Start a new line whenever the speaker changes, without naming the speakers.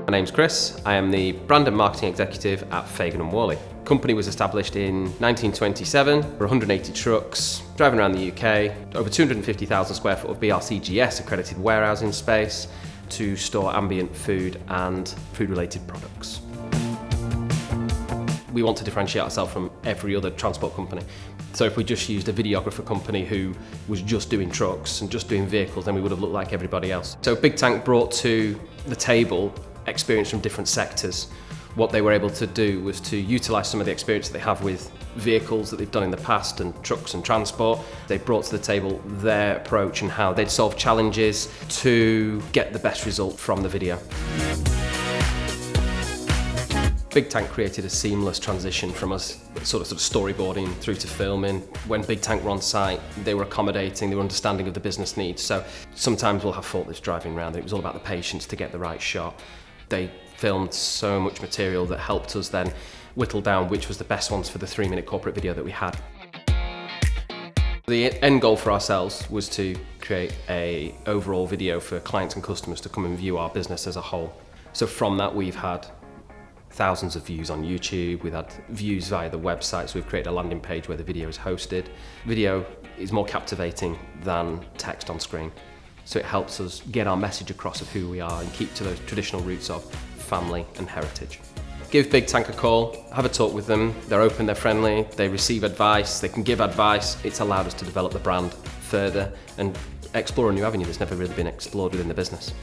My name's Chris. I am the brand and marketing executive at Fagan and Whalley. The company was established in 1927. We're 180 trucks, driving around the UK, over 250,000 square foot of BRCGS accredited warehousing space to store ambient food and food-related products. We want to differentiate ourselves from every other transport company. So if we just used a videographer company who was just doing trucks and just doing vehicles, then we would have looked like everybody else. So Bigtank brought to the table experience from different sectors. What they were able to do was to utilise some of the experience that they have with vehicles that they've done in the past and trucks and transport. They brought to the table their approach and how they'd solve challenges to get the best result from the video. Bigtank created a seamless transition from us sort of storyboarding through to filming. When Bigtank were on site, they were accommodating, they were understanding of the business needs. So sometimes we'll have faultless driving around. It was all about the patience to get the right shot. They filmed so much material that helped us then whittle down which was the best ones for the 3-minute corporate video that we had. The end goal for ourselves was to create an overall video for clients and customers to come and view our business as a whole. So from that we've had thousands of views on YouTube, we've had views via the website, so we've created a landing page where the video is hosted. Video is more captivating than text on screen, so it helps us get our message across of who we are and keep to those traditional roots of family and heritage. Give Bigtank a call, have a talk with them. They're open, they're friendly, they receive advice, they can give advice. It's allowed us to develop the brand further and explore a new avenue that's never really been explored within the business.